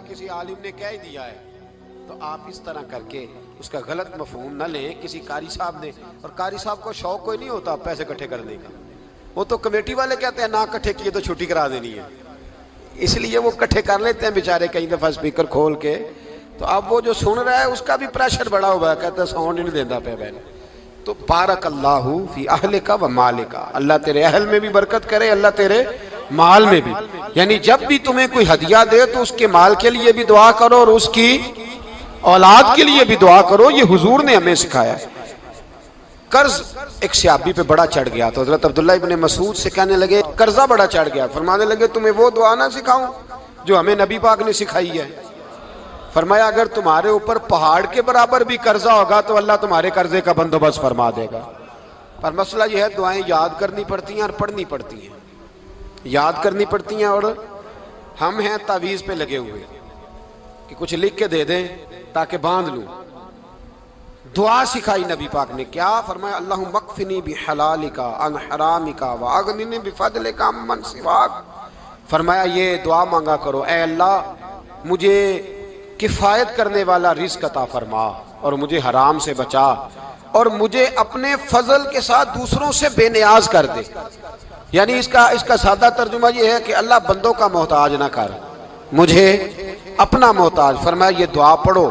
کسی عالم نے کہہ ہی دیا ہے تو آپ اس طرح کر کے اس کا غلط مفہوم نہ لیں. کسی قاری صاحب نے, اور قاری صاحب کو شوق کوئی نہیں ہوتا پیسے اکٹھے کرنے کا, وہ تو کمیٹی والے کہتے ہیں نہ اکٹھے کیے تو چھٹی کرا دینی ہے, اس لیے وہ اکٹھے کر لیتے ہیں بیچارے کئی دفعہ اسپیکر کھول کے. تو اب وہ جو سن رہا ہے اس کا بھی پریشر بڑا ہوا ہے, کہتا ہے ساؤنڈ نہیں دینا پہ بہن. تو بارک اللہ فی اہلک و مالک, اللہ تیرے اہل میں بھی برکت کرے, اللہ تیرے مال میں بھی. یعنی جب بھی تمہیں کوئی ہدیہ دے تو اس کے مال کے لیے بھی دعا کرو اور اس کی اولاد کے لیے بھی دعا کرو. یہ حضور نے ہمیں سکھایا ہے. قرض ایک صحابی پہ بڑا چڑھ گیا تو حضرت عبداللہ ابن مسعود سے کہنے لگے قرضہ بڑا چڑھ گیا. فرمانے لگے تمہیں وہ دعا نہ سکھاؤں جو ہمیں نبی پاک نے سکھائی ہے. فرمایا اگر تمہارے اوپر پہاڑ کے برابر بھی قرضہ ہوگا تو اللہ تمہارے قرضے کا بندوبست فرما دے گا. پر مسئلہ یہ ہے دعائیں یاد کرنی پڑتی ہیں اور پڑھنی پڑتی ہیں. یاد کرنی پڑتی ہیں اور ہم ہیں تعویذ پہ لگے ہوئے کہ کچھ لکھ کے دے دیں تاکہ باندھ لوں. دعا سکھائی نبی پاک نے, کیا فرمایا اللہم اکفنی بحلالک عن حرامک واغننی بفضلک عمن سواک. فرمایا یہ دعا مانگا کرو, اے اللہ مجھے کفایت کرنے والا رزق عطا فرما اور مجھے حرام سے بچا, اور مجھے اپنے فضل کے ساتھ دوسروں سے بے نیاز کر دے. یعنی اس کا سادہ ترجمہ یہ ہے کہ اللہ بندوں کا محتاج نہ کر, مجھے اپنا محتاج. فرمایا یہ دعا پڑھو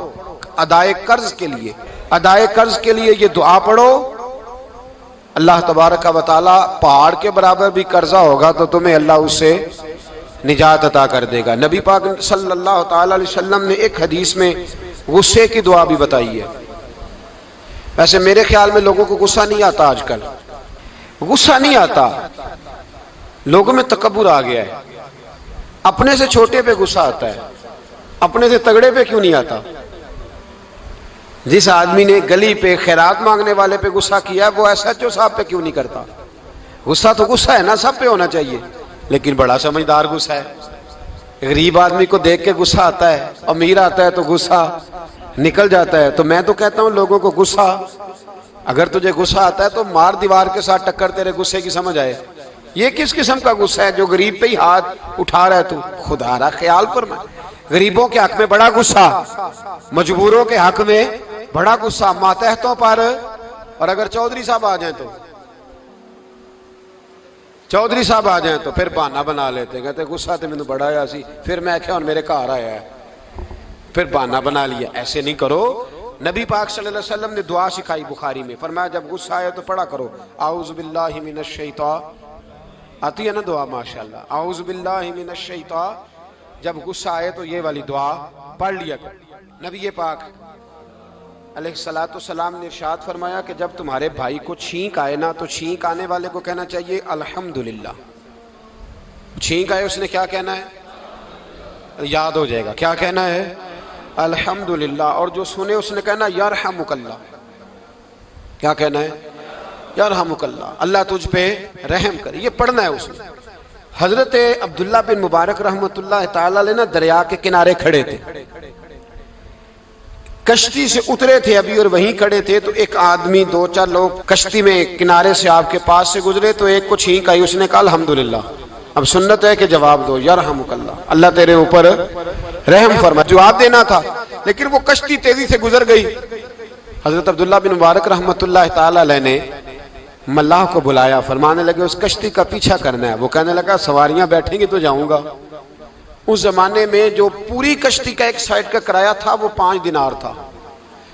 ادائے قرض کے لیے, ادائے قرض کے لیے یہ دعا پڑھو. اللہ تبارک و تعالی پہاڑ کے برابر بھی قرضہ ہوگا تو تمہیں اللہ اس سے نجات عطا کر دے گا. نبی پاک صلی اللہ تعالی علیہ وسلم نے ایک حدیث میں غصے کی دعا بھی بتائی ہے. ویسے میرے خیال میں لوگوں کو غصہ نہیں آتا, آج کل غصہ نہیں آتا, لوگوں میں تکبر آ گیا ہے. اپنے سے چھوٹے پہ غصہ آتا ہے, اپنے سے تگڑے پہ کیوں نہیں آتا. جس آدمی نے گلی پہ خیرات مانگنے والے پہ غصہ کیا وہ ایس ایچ او صاحب پہ کیوں نہیں کرتا. غصہ تو غصہ ہے نا, سب پہ ہونا چاہیے, لیکن بڑا سمجھدار غصہ ہے. غریب آدمی کو دیکھ کے غصہ آتا ہے, امیر آتا ہے تو غصہ نکل جاتا ہے. تو میں تو کہتا ہوں لوگوں کو غصہ, اگر تجھے غصہ آتا ہے تو مار دیوار کے ساتھ ٹکر تیرے غصے کی سمجھ آئے. یہ کس قسم کا غصہ ہے جو غریب پہ ہی ہاتھ اٹھا رہا ہے. تو خدا را خیال فرما, غریبوں کے حق میں بڑا غصہ, مجبوروں کے حق میں بڑا غصہ, ماتحتوں پر. اور اگر چودھری صاحب آ جائیں تو چودھری صاحب آ جائیں تو پھر بہانہ بنا لیتے, کہتے غصہ تو مینوں بڑا آیا سی, پھر میں کہا میرے گھر آیا ہے, پھر بہانہ بنا لیا. ایسے نہیں کرو. نبی پاک صلی اللہ علیہ وسلم نے دعا سکھائی بخاری میں, فرمایا جب غصہ آئے تو پڑھا کرو اعوذ باللہ من الشیطان. آتی ہے نا دعا ماشاءاللہ, اعوذ باللہ من الشیطان. جب غصہ آئے تو یہ والی دعا پڑھ لیا کرو. نبی پاک علیہ الصلوۃ والسلام نے ارشاد فرمایا کہ جب تمہارے بھائی کو چھینک آئے نا تو چھینک آنے والے کو کہنا چاہیے الحمدللہ. چھینک آئے اس نے کیا کہنا ہے, یاد ہو جائے گا کیا کہنا ہے, الحمدللہ. اور جو سنے اس نے کہنا یرحمک اللہ. کیا کہنا ہے, یرحمک اللہ, اللہ تجھ پہ رحم کرے. یہ پڑھنا ہے اس نے. حضرت عبداللہ بن مبارک رحمۃ اللہ تعالی علیہ نا دریا کے کنارے کھڑے تھے, کشتی سے اترے تھے ابھی اور وہیں کھڑے تھے. تو ایک آدمی, دو چار لوگ کشتی میں کنارے سے آپ کے پاس سے گزرے تو ایک کو چھینک آئی, اس نے کہا الحمدللہ. اب سنت ہے کہ جواب دو یرحمک اللہ, اللہ تیرے اوپر رحم فرما. جواب دینا تھا لیکن وہ کشتی تیزی سے گزر گئی. حضرت عبداللہ بن مبارک رحمۃ اللہ تعالی علیہ نے ملاح کو بلایا, فرمانے لگے اس کشتی کا پیچھا کرنا ہے. وہ کہنے لگا سواریاں بیٹھیں گی تو جاؤں گا. اس زمانے میں جو پوری کشتی کا ایک سائیڈ کا کرایہ تھا وہ 5 دینار تھا.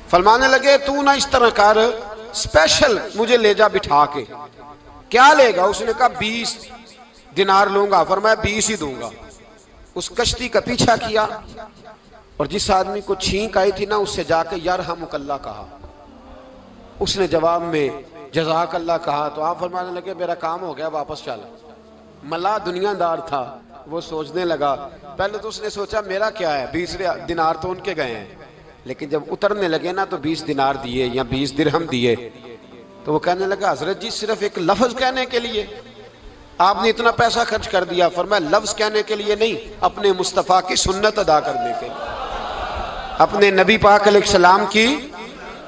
فرمانے لگے تو نہ اس طرح کر, اسپیشل مجھے لے جا بٹھا کے. کیا لے گا, اس نے کہا 20 دینار لوں گا. فرمایا 20 ہی دوں گا. اس کشتی کا پیچھا کیا اور جس آدمی کو چھینک آئی تھی نا اس سے جا کے یرحمک اللہ کہا. اس نے جواب میں جزاک اللہ کہا. تو آپ فرمانے لگے میرا کام ہو گیا, واپس چل. ملا دنیا دار تھا, وہ سوچنے لگا. پہلے تو اس نے سوچا میرا کیا ہے, 20 دینار تو ان کے گئے ہیں. لیکن جب اترنے لگے نا تو 20 دینار دیے یا 20 درہم دیے. تو وہ کہنے لگا حضرت جی صرف ایک لفظ کہنے کے لیے آپ نے اتنا پیسہ خرچ کر دیا. فرمایا لفظ کہنے کے لیے نہیں, اپنے مصطفیٰ کی سنت ادا کرنے کے لیے, اپنے نبی پاک علیہ السلام کی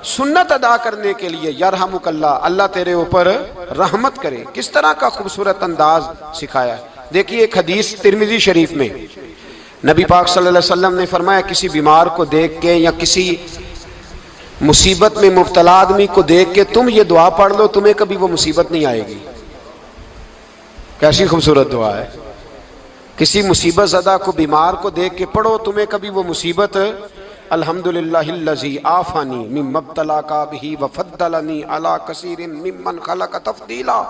سنت ادا کرنے کے لیے. یرحمک اللہ, اللہ تیرے اوپر رحمت کرے. کس طرح کا خوبصورت انداز سکھایا ہے. دیکھیے ایک حدیث ترمذی شریف میں نبی پاک صلی اللہ علیہ وسلم نے فرمایا کسی بیمار کو دیکھ کے یا کسی مصیبت میں مبتلا آدمی کو دیکھ کے تم یہ دعا پڑھ لو، تمہیں کبھی وہ مصیبت نہیں آئے گی۔ کیسی خوبصورت دعا ہے، کسی مصیبت زدہ کو بیمار کو دیکھ کے پڑھو، تمہیں کبھی وہ مصیبت الحمدللہ الذی عافانی مما ابتلاک بہ وفضلنی علی کثیر ممن خلق تفضیلا۔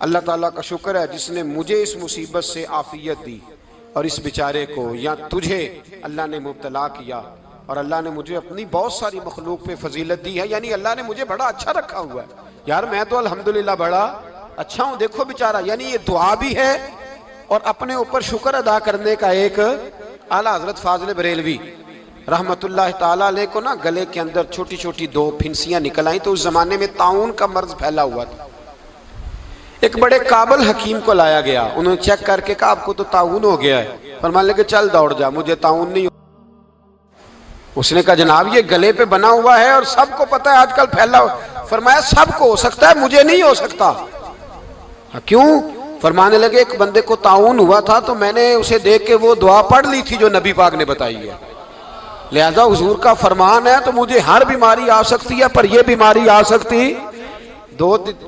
اللہ تعالیٰ کا شکر ہے جس نے مجھے اس مصیبت سے عافیت دی اور اس بیچارے کو یا تجھے اللہ نے مبتلا کیا، اور اللہ نے مجھے اپنی بہت ساری مخلوق پہ فضیلت دی ہے، یعنی اللہ نے مجھے بڑا اچھا رکھا ہوا ہے یار، میں تو الحمدللہ بڑا اچھا ہوں، دیکھو بیچارہ۔ یعنی یہ دعا بھی ہے اور اپنے اوپر شکر ادا کرنے کا ایک اعلیٰ حضرت فاضل بریلوی رحمت اللہ تعالیٰ علیہ کو نا گلے کے اندر چھوٹی چھوٹی 2 پھنسیاں نکل آئیں، تو اس زمانے میں طاعون کا مرض پھیلا ہوا تھا۔ ایک بڑے قابل حکیم کو لایا گیا، انہوں نے چیک کر کے کہا آپ کو تو طاعون ہو گیا ہے، فرمانے لگے چل دوڑ جا، مجھے طاعون نہیں۔ اس نے کہا جناب یہ گلے پہ بنا ہوا ہے اور سب کو پتہ ہے آج کل پھیلا ہوا۔ فرمایا سب کو ہو سکتا ہے، مجھے نہیں ہو سکتا۔ کیوں؟ فرمانے لگے ایک بندے کو طاعون ہوا تھا تو میں نے اسے دیکھ کے وہ دعا پڑھ لی تھی جو نبی پاک نے بتائی ہے، لہذا حضور کا فرمان ہے تو مجھے ہر بیماری آ سکتی ہے پر یہ بیماری آ سکتی۔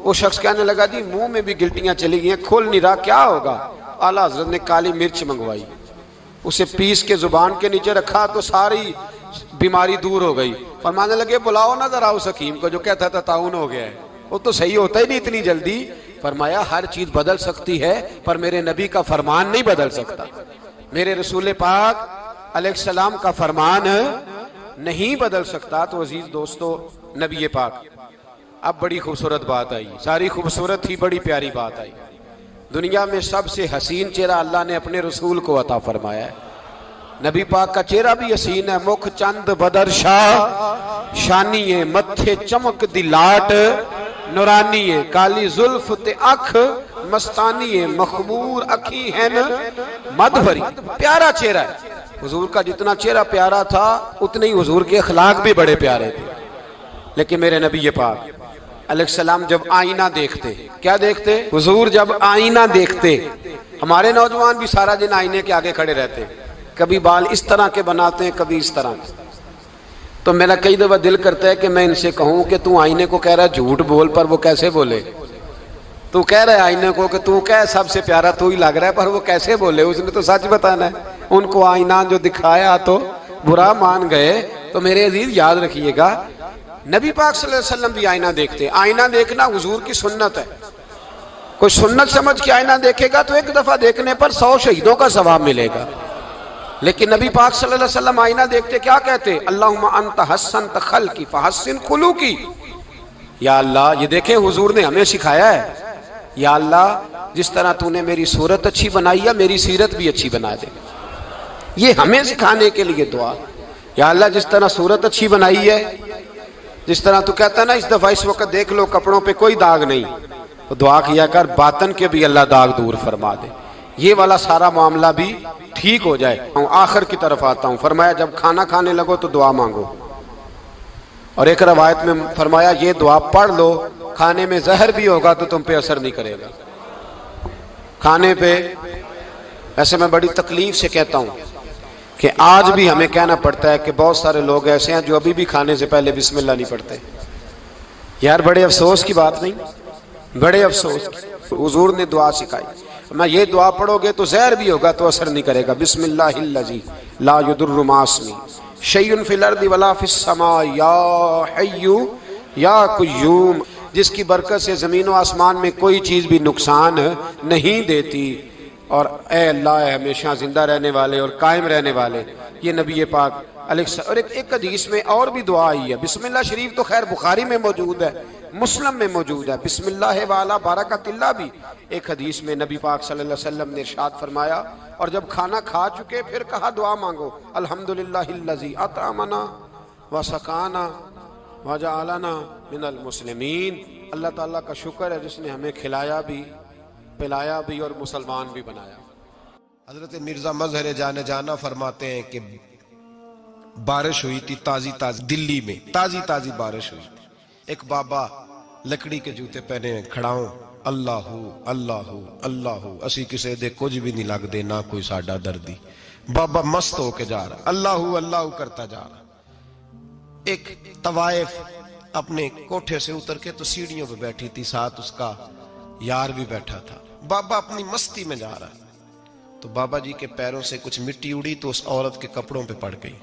وہ شخص کہنے لگا جی منہ میں بھی گلٹیاں چلی گئی ہیں، کھول نہیں رہا، کیا ہوگا؟ اعلیٰ حضرت نے کالی مرچ منگوائی، اسے پیس کے زبان کے نیچے رکھا تو ساری بیماری دور ہو گئی۔ فرمانے لگے بلاؤ نہ ذرا اس حکیم کو جو کہتا تھا طاعون ہو گیا ہے، وہ تو صحیح ہوتا ہی نہیں اتنی جلدی۔ فرمایا ہر چیز بدل سکتی ہے پر میرے نبی کا فرمان نہیں بدل سکتا، میرے رسول پاک علیہ السلام کا فرمان نہیں بدل سکتا۔ تو عزیز دوستو، نبی پاک، اب بڑی خوبصورت بات آئی، ساری خوبصورت تھی، بڑی پیاری بات آئی۔ دنیا میں سب سے حسین چہرہ اللہ نے اپنے رسول کو عطا فرمایا ہے۔ نبی پاک کا چہرہ بھی حسین ہے، مکھ چند بدر شاہ شانی ہے، متھے چمک دی لاٹ نورانی ہے، کالی زلف تے اکھ مستانی ہے، مخمور اکھی ہے مد بھری۔ پیارا چہرہ ہے حضور کا، جتنا چہرہ پیارا تھا اتنے ہی حضور کے اخلاق بھی بڑے پیارے تھے۔ لیکن میرے نبی پاک علیہ السلام جب آئینہ دیکھتے، کیا دیکھتے؟ حضور جب آئینہ دیکھتے، ہمارے نوجوان بھی سارا دن آئینے کے آگے کھڑے رہتے، کبھی بال اس طرح کے بناتے ہیں کبھی اس طرح کے۔ تو میرا کئی دفعہ دل کرتا ہے کہ میں ان سے کہوں کہ تو آئینے کو کہہ رہا ہے جھوٹ بول، پر وہ کیسے بولے؟ تو کہہ رہا ہے آئینے کو کہ تو کیا سب سے پیارا تو ہی لگ رہا ہے، پر وہ کیسے بولے؟ اس نے تو سچ بتانا ہے۔ ان کو آئینہ جو دکھایا تو برا مان گئے۔ تو میرے عزیز یاد رکھیے گا، نبی پاک صلی اللہ علیہ وسلم بھی آئینہ دیکھتے۔ آئینہ دیکھنا حضور کی سنت ہے، کوئی سنت سمجھ کے آئینہ دیکھے گا تو ایک دفعہ دیکھنے پر 100 شہیدوں کا ثواب ملے گا۔ لیکن نبی پاک صلی اللہ علیہ وسلم آئینہ دیکھتے کیا کہتے؟ اللہم انت حسنت خلقی فحسن خلوقی۔ یا اللہ، یہ دیکھیں حضور نے ہمیں سکھایا ہے، یا اللہ جس طرح تو نے میری صورت اچھی بنائی ہے میری سیرت بھی اچھی بنا دے۔ یہ ہمیں سکھانے کے لیے دعا، یا اللہ جس طرح صورت اچھی بنائی ہے، جس طرح تو کہتا ہے نا اس دفعہ اس وقت دیکھ لو کپڑوں پہ کوئی داغ نہیں، تو دعا کیا کر باطن کے بھی اللہ داغ دور فرما دے، یہ والا سارا معاملہ بھی ٹھیک ہو جائے۔ آخر کی طرف آتا ہوں، فرمایا جب کھانا کھانے لگو تو دعا مانگو، اور ایک روایت میں فرمایا یہ دعا پڑھ لو، کھانے میں زہر بھی ہوگا تو تم پہ اثر نہیں کرے گا۔ کھانے پہ، ایسے میں بڑی تکلیف سے کہتا ہوں کہ آج بھی ہمیں کہنا پڑتا ہے کہ بہت سارے لوگ ایسے ہیں جو ابھی بھی کھانے سے پہلے بسم اللہ نہیں پڑھتے۔ یار بڑے افسوس کی بات نہیں؟ بڑے افسوس کی۔ حضور نے دعا سکھائی، میں یہ دعا پڑھو گے تو زہر بھی ہوگا تو اثر نہیں کرے گا۔ بسم اللہ الذی لا یضر مع اسمہ شیء فی الارض ولا فی السماء یا حی یا قیوم، جس کی برکت سے زمین و آسمان میں کوئی چیز بھی نقصان نہیں دیتی، اور اے اللہ اے ہمیشہ زندہ رہنے والے اور قائم رہنے والے۔ یہ نبی پاک علیہ السلام۔ اور ایک حدیث میں اور بھی دعا آئی ہے، بسم اللہ شریف تو خیر بخاری میں موجود ہے، مسلم میں موجود ہے، بسم اللہ والا برکت اللہ بھی ایک حدیث میں نبی پاک صلی اللہ علیہ وسلم نے ارشاد فرمایا۔ اور جب کھانا کھا چکے پھر کہا دعا مانگو، الحمدللہ الذی اطعمنا وسقانا وجعلنا من المسلمین۔ اللہ تعالیٰ کا شکر ہے جس نے ہمیں کھلایا بھی، پلایا بھی اور مسلمان بھی بنایا۔ حضرت مرزا مظہر جان جانا فرماتے ہیں کہ بارش ہوئی تھی تازی تازی، دلی میں تازی تازی بارش ہوئی تھی، ایک بابا لکڑی کے جوتے پہنے کھڑا ہوں، اللہ اللہ اللہ اسی کسے دے کچھ بھی نہیں لگ دے نہ کوئی ساڈا دردی، بابا مست ہو کے جا رہا، اللہ اللہ کرتا جا رہا. ایک طوائف اپنے کوٹھے سے اتر کے تو سیڑھیوں پہ بیٹھی تھی، ساتھ اس کا یار بھی بیٹھا تھا. بابا اپنی مستی میں جا رہا ہے تو بابا جی کے پیروں سے کچھ مٹی اڑی تو اس عورت کے کپڑوں پہ پڑ گئی.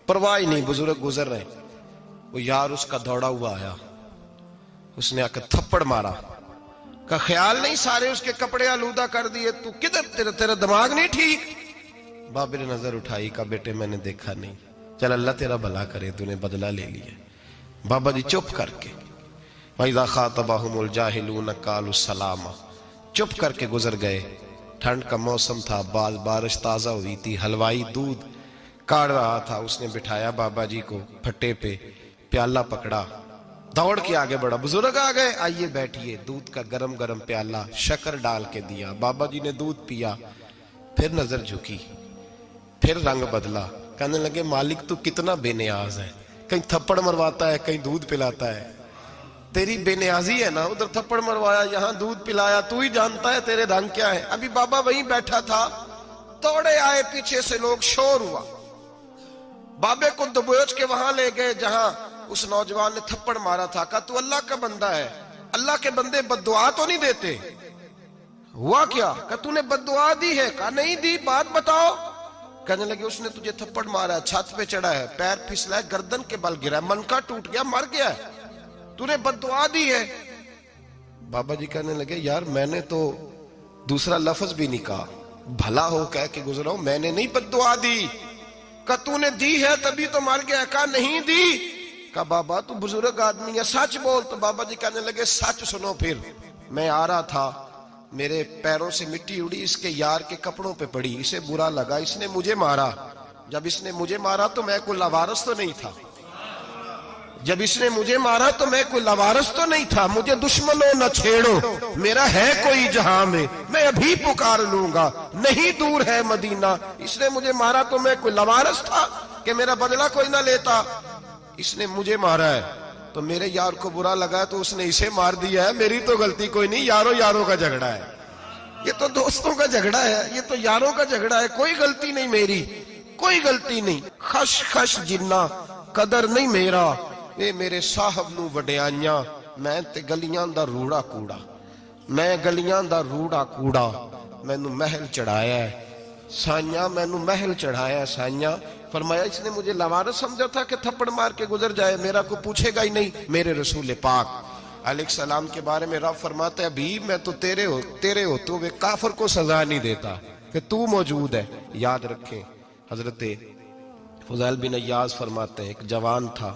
پرواہ ہی نہیں، بزرگ گزر رہے. وہ یار اس کا دوڑا ہوا آیا، اس نے آ کے تھپڑ مارا. کا خیال نہیں سارے اس کے کپڑے آلودہ کر دیے، تو کدھر تیرا دماغ نہیں ٹھیک؟ بابے نے نظر اٹھائی، کہا بیٹے میں نے دیکھا نہیں، چل اللہ تیرا بھلا کرے، تو نے بدلہ لے لیا. بابا جی چپ کر کے وَإِذَا خَاطَبَهُمُ الْجَاهِلُونَ قَالُوا سَلَامًا، چپ کر کے گزر گئے. ٹھنڈ کا موسم تھا، بارش تازہ ہوئی تھی، حلوائی دودھ کاڑ رہا تھا. اس نے بٹھایا بابا جی کو پھٹے پہ، پیالہ پکڑا، دوڑ کے آگے بڑھا. بزرگ آ گئے، آئیے بیٹھیے. دودھ کا گرم گرم پیالہ شکر ڈال کے دیا. بابا جی نے دودھ پیا، پھر نظر جھکی، پھر رنگ بدلا. کہنے لگے مالک تو کتنا بے نیاز ہے، کہیں تھپڑ مرواتا ہے، کہیں دودھ پلاتا ہے. تیری بے نیازی ہے نا، ادھر تھپڑ مروایا، یہاں دودھ پلایا، تو ہی جانتا ہے تیرے رنگ کیا ہے. ابھی بابا وہیں بیٹھا تھا، دوڑے آئے پیچھے سے لوگ، شور ہوا. بابے کو دبوچ کے وہاں لے گئے جہاں اس نوجوان نے تھپڑ مارا تھا. کہا تو اللہ کا بندہ ہے، اللہ کے بندے بد دعا تو نہیں دیتے. ہوا کیا؟ کہا تو نے بد دعا دی ہے؟ کہا نہیں دی، بات بتاؤ. کہنے لگے اس نے تجھے تھپڑ مارا ہے، چھت پہ چڑھا ہے، پیر پھسلا ہے، گردن کے بل گرا ہے، منکا ٹوٹ گیا، مر گیا ہے، تو نے بد دعا دی ہے. بابا جی کہنے لگے یار میں نے تو دوسرا لفظ بھی نہیں کہا، بھلا ہو کہہ کے گزرا ہوں، میں نے نہیں بد دعا دی. کہا تو نے دی ہے تبھی تو مر گیا. کہا نہیں دی. کہا بابا تو بزرگ آدمی ہے، سچ بول. تو بابا جی کہنے لگے سچ سنو. پھر میں آ رہا تھا، میرے پیروں سے مٹی اڑی، اس کے یار کے کپڑوں پہ پڑی، اسے برا لگا، اس نے مجھے مارا. جب اس نے مجھے مارا تو میں کوئی لاوارث تو نہیں تھا، جب اس نے مجھے مارا تو میں کوئی لاوارث تو نہیں تھا. مجھے دشمنوں نہ چھیڑو، میرا ہے کوئی جہاں میں ابھی پکار لوں گا، نہیں دور ہے مدینہ. اس نے مجھے مارا تو میں کوئی لاوارث تھا کہ میرا بدلہ کوئی نہ لیتا. اس نے مجھے مارا ہے تو میرے یار کو برا لگا تو اس نے اسے مار دیا ہے، میری تو غلطی کوئی نہیں. یاروں کا جھگڑا ہے، یہ تو دوستوں کا جھگڑا ہے، یہ تو یاروں کا جھگڑا ہے، کوئی غلطی نہیں میری، کوئی غلطی نہیں. خش خش جنہ قدر نہیں میرا، اے میرے صاحب نو وڈیائیاں، میں تے گلیاں دا روڑا کوڑا، میں گلیاں دا روڑا کوڑا. میں نو محل چڑھایا ہے سائیاں، میں نو محل چڑھایا ہے سائیاں. فرمایا اس نے مجھے لاوارث سمجھا تھا کہ تھپڑ مار کے گزر جائے، میرا کو پوچھے گا ہی نہیں. میرے رسول پاک علیہ السلام کے بارے میں رب فرماتا ہے ابھی میں تو تیرے ہوتے ہوئے کافر کو سزا نہیں دیتا کہ تو موجود ہے. یاد رکھیں حضرت فضیل بن عیاض فرماتے ہیں ایک جوان تھا،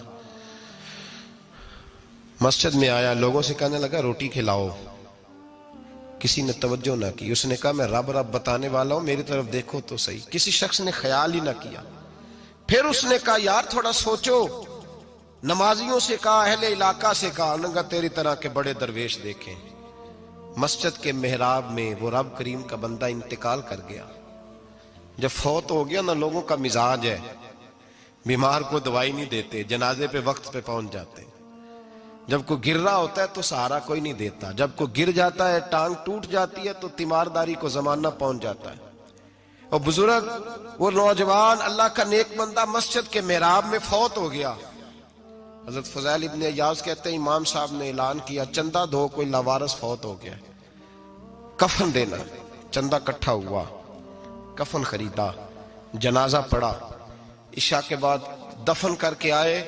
مسجد میں آیا، لوگوں سے کہنے لگا روٹی کھلاؤ. کسی نے توجہ نہ کی. اس نے کہا میں رب بتانے والا ہوں، میری طرف دیکھو تو صحیح. کسی شخص نے خیال ہی نہ کیا. پھر اس نے کہا یار تھوڑا سوچو. نمازیوں سے کہا، اہل علاقہ سے کہا، انہوں نے کہا تیری طرح کے بڑے درویش دیکھیں. مسجد کے محراب میں وہ رب کریم کا بندہ انتقال کر گیا. جب فوت ہو گیا نا، لوگوں کا مزاج ہے بیمار کو دوائی نہیں دیتے، جنازے پہ وقت پہ پہنچ جاتے. جب کوئی گر رہا ہوتا ہے تو سہارا کوئی نہیں دیتا، جب کوئی گر جاتا ہے ٹانگ ٹوٹ جاتی ہے تو تیمارداری کو زمانہ پہنچ جاتا ہے. اور بزرگ وہ نوجوان اللہ کا نیک بندہ مسجد کے محراب میں فوت ہو گیا. حضرت فضیل ابن عیاض کہتے ہیں امام صاحب نے اعلان کیا چندہ دو، کوئی لاوارث فوت ہو گیا، کفن دینا. چندہ کٹھا ہوا، کفن خریدا، جنازہ پڑا. عشاء کے بعد دفن کر کے آئے.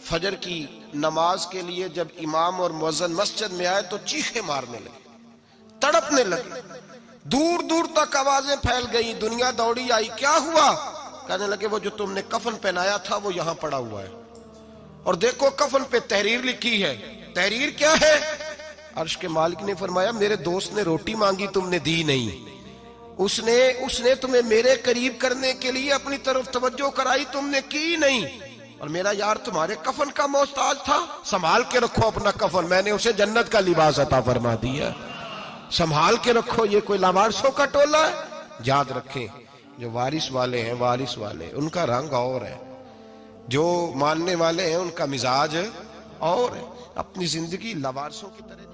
فجر کی نماز کے لیے جب امام اور مؤذن مسجد میں آئے تو چیخیں مارنے لگے، تڑپنے لگے. دور دور تک آوازیں پھیل گئی، دنیا دوڑی آئی. کیا ہوا؟ کہنے لگے وہ جو تم نے کفن پہنایا تھا وہ یہاں پڑا ہوا ہے، اور دیکھو کفن پہ تحریر لکھی ہے. تحریر کیا ہے؟ عرش کے مالک نے فرمایا میرے دوست نے روٹی مانگی، تم نے دی نہیں. اس نے تمہیں میرے قریب کرنے کے لیے اپنی طرف توجہ کرائی، تم نے کی نہیں. اور میرا یار تمہارے کفن کا محتاج تھا، سنبھال کے رکھو اپنا کفن، میں نے اسے جنت کا لباس عطا فرما دیا، سنبھال کے رکھو. یہ کوئی لاوارثوں کا ٹولہ ہے؟ یاد رکھیں جو وارث والے ہیں، وارث والے ان کا رنگ اور ہے، جو ماننے والے ہیں ان کا مزاج اور ہے. اپنی زندگی لاوارثوں کی طرح